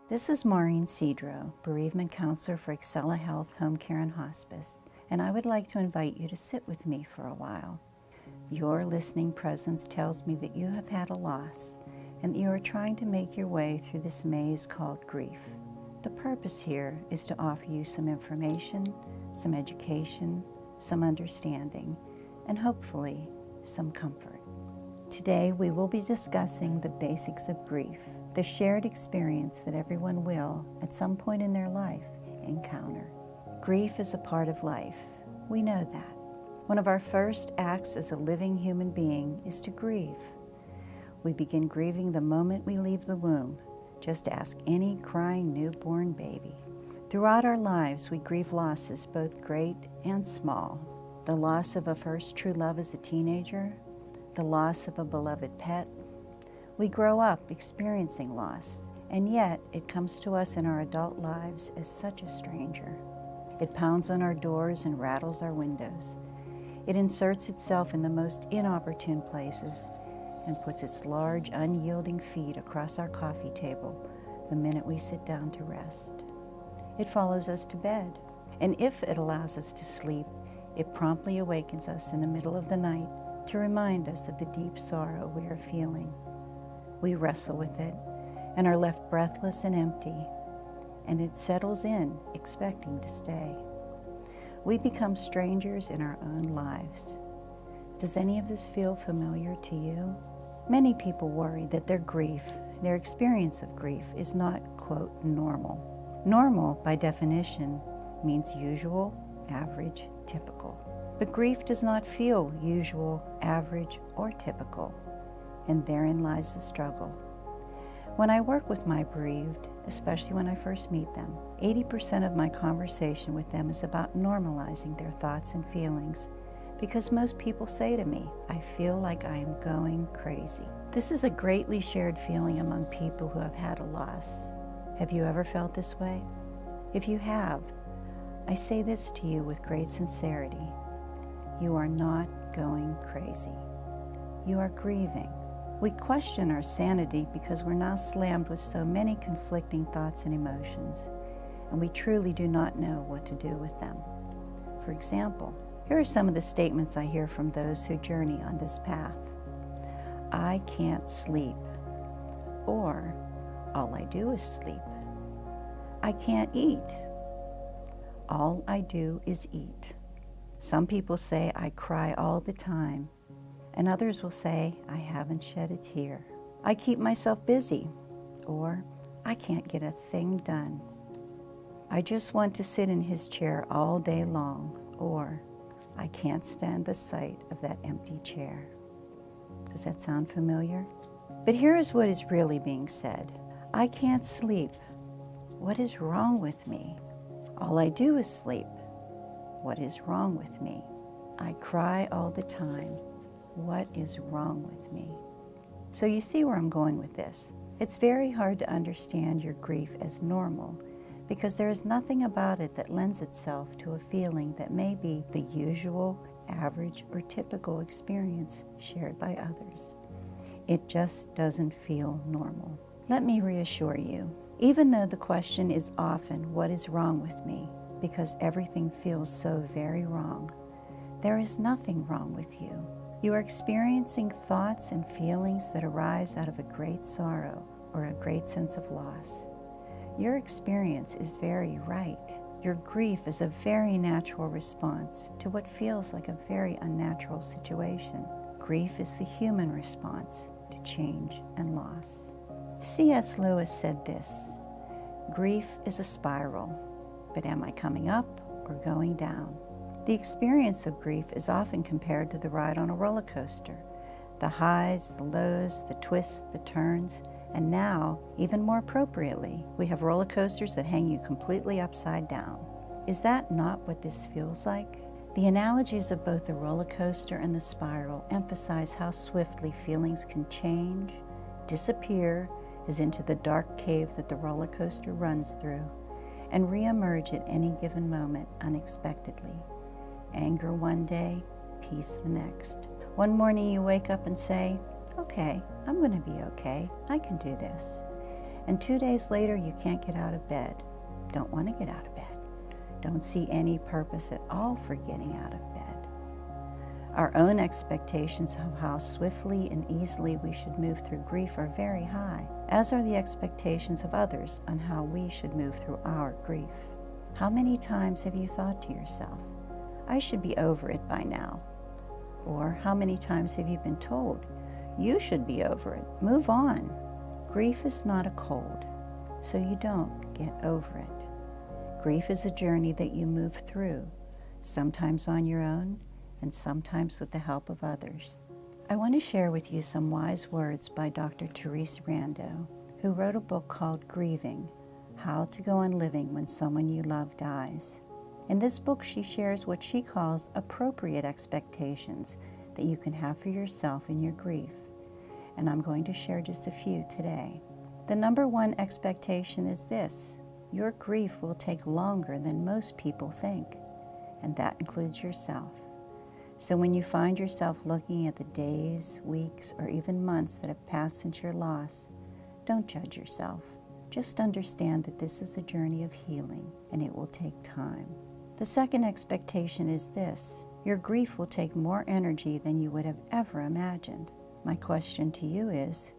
This is Maureen Cedro, bereavement counselor for Excela Health, Home Care and Hospice, and I would like to invite you to sit with me for a while. Your listening presence tells me that you have had a loss and that you are trying to make your way through this maze called grief. The purpose here is to offer you some information, some education, some understanding, and hopefully some comfort. Today we will be discussing the basics of grief, the shared experience that everyone will, at some point in their life, encounter. Grief is a part of life. We know that. One of our first acts as a living human being is to grieve. We begin grieving the moment we leave the womb. Just ask any crying newborn baby. Throughout our lives, we grieve losses, both great and small. The loss of a first true love as a teenager, the loss of a beloved pet. We grow up experiencing loss, and yet it comes to us in our adult lives as such a stranger. It pounds on our doors and rattles our windows. It inserts itself in the most inopportune places and puts its large, unyielding feet across our coffee table the minute we sit down to rest. It follows us to bed, and if it allows us to sleep, it promptly awakens us in the middle of the night to remind us of the deep sorrow we are feeling. We wrestle with it and are left breathless and empty, and it settles in, expecting to stay. We become strangers in our own lives. Does any of this feel familiar to you? Many people worry that their grief, their experience of grief, is not, quote, normal. Normal, by definition, means usual, average, typical. But grief does not feel usual, average, or typical, and therein lies the struggle. When I work with my bereaved, especially when I first meet them, 80% of my conversation with them is about normalizing their thoughts and feelings, because most people say to me, I feel like I am going crazy. This is a greatly shared feeling among people who have had a loss. Have you ever felt this way? If you have, I say this to you with great sincerity. You are not going crazy. You are grieving. We question our sanity because we're now slammed with so many conflicting thoughts and emotions, and we truly do not know what to do with them. For example, here are some of the statements I hear from those who journey on this path. I can't sleep, or all I do is sleep. I can't eat. All I do is eat. Some people say I cry all the time, and others will say I haven't shed a tear. I keep myself busy, or I can't get a thing done. I just want to sit in his chair all day long, or I can't stand the sight of that empty chair. Does that sound familiar? But here is what is really being said. I can't sleep. What is wrong with me? All I do is sleep. What is wrong with me? I cry all the time. What is wrong with me? So you see where I'm going with this. It's very hard to understand your grief as normal because there is nothing about it that lends itself to a feeling that may be the usual, average, or typical experience shared by others. It just doesn't feel normal. Let me reassure you, even though the question is often, what is wrong with me? Because everything feels so very wrong, there is nothing wrong with you. You are experiencing thoughts and feelings that arise out of a great sorrow or a great sense of loss. Your experience is very right. Your grief is a very natural response to what feels like a very unnatural situation. Grief is the human response to change and loss. C.S. Lewis said this, grief is a spiral, but am I coming up or going down? The experience of grief is often compared to the ride on a roller coaster. The highs, the lows, the twists, the turns, and now, even more appropriately, we have roller coasters that hang you completely upside down. Is that not what this feels like? The analogies of both the roller coaster and the spiral emphasize how swiftly feelings can change, disappear as into the dark cave that the roller coaster runs through, and reemerge at any given moment unexpectedly. Anger one day, peace the next. One morning you wake up and say, okay, I'm going to be okay. I can do this. and 2 days later you can't get out of bed, don't want to get out of bed, don't see any purpose at all for getting out of bed. Our own expectations of how swiftly and easily we should move through grief are very high, as are the expectations of others on how we should move through our grief. How many times have you thought to yourself, I should be over it by now? Or how many times have you been told, you should be over it, move on? Grief is not a cold, so you don't get over it. Grief is a journey that you move through, sometimes on your own, and sometimes with the help of others. I want to share with you some wise words by Dr. Therese Rando, who wrote a book called Grieving: How to Go on Living When Someone You Love Dies. In this book, she shares what she calls appropriate expectations that you can have for yourself in your grief. And I'm going to share just a few today. The number one expectation is this: your grief will take longer than most people think, and that includes yourself. So when you find yourself looking at the days, weeks, or even months that have passed since your loss, don't judge yourself. Just understand that this is a journey of healing, and it will take time. The second expectation is this: your grief will take more energy than you would have ever imagined. My question to you is,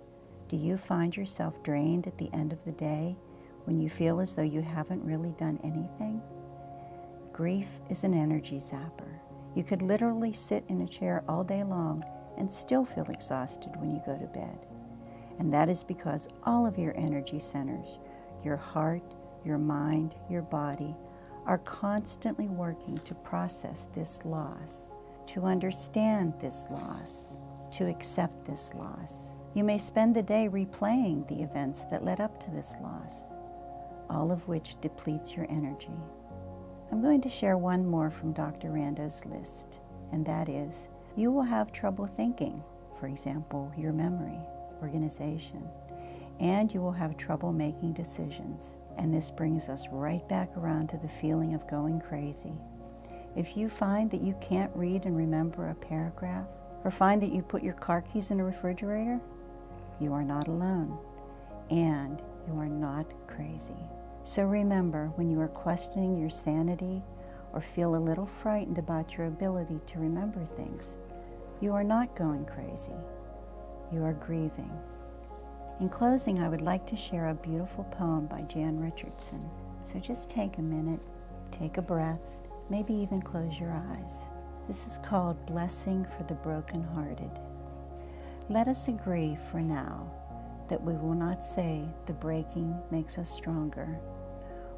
do you find yourself drained at the end of the day when you feel as though you haven't really done anything? Grief is an energy zapper. You could literally sit in a chair all day long and still feel exhausted when you go to bed. And that is because all of your energy centers, your heart, your mind, your body, are constantly working to process this loss, to understand this loss, to accept this loss. You may spend the day replaying the events that led up to this loss, all of which depletes your energy. I'm going to share one more from Dr. Rando's list, and that is, you will have trouble thinking, for example, your memory, organization, and you will have trouble making decisions. And this brings us right back around to the feeling of going crazy. If you find that you can't read and remember a paragraph, or find that you put your car keys in a refrigerator, you are not alone, and you are not crazy. So remember, when you are questioning your sanity or feel a little frightened about your ability to remember things, you are not going crazy. You are grieving. In closing, I would like to share a beautiful poem by Jan Richardson. So just take a minute, take a breath, maybe even close your eyes. This is called Blessing for the Brokenhearted. Let us agree for now that we will not say the breaking makes us stronger,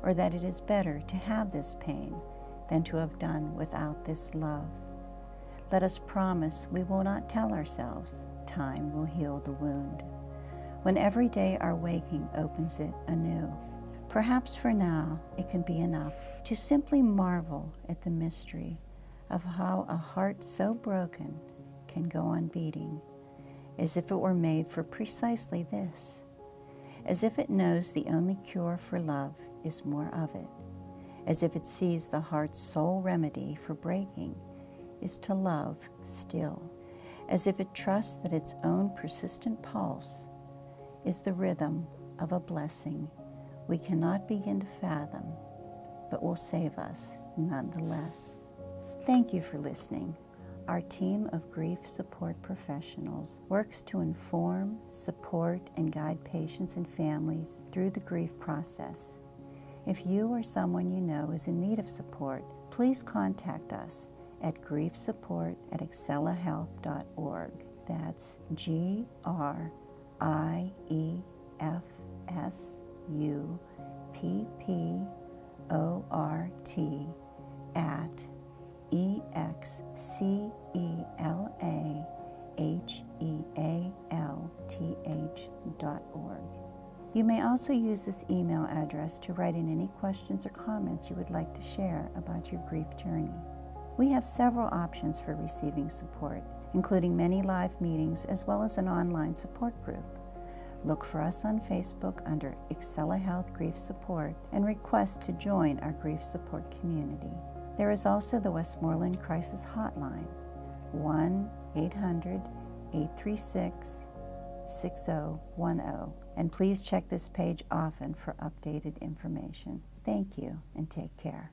or that it is better to have this pain than to have done without this love. Let us promise we will not tell ourselves time will heal the wound, when every day our waking opens it anew. Perhaps for now it can be enough to simply marvel at the mystery of how a heart so broken can go on beating, as if it were made for precisely this, as if it knows the only cure for love is more of it, as if it sees the heart's sole remedy for breaking is to love still, as if it trusts that its own persistent pulse is the rhythm of a blessing we cannot begin to fathom, but will save us nonetheless. Thank you for listening. Our team of grief support professionals works to inform, support, and guide patients and families through the grief process. If you or someone you know is in need of support, please contact us at griefsupport@excelahealth.org. That's GRIEFSUPPORT@EXCELAHEALTH.org. You may also use this email address to write in any questions or comments you would like to share about your grief journey. We have several options for receiving support, including many live meetings as well as an online support group. Look for us on Facebook under Excela Health Grief Support and request to join our grief support community. There is also the Westmoreland Crisis Hotline, 1-800-836-6010, And please check this page often for updated information. Thank you and take care.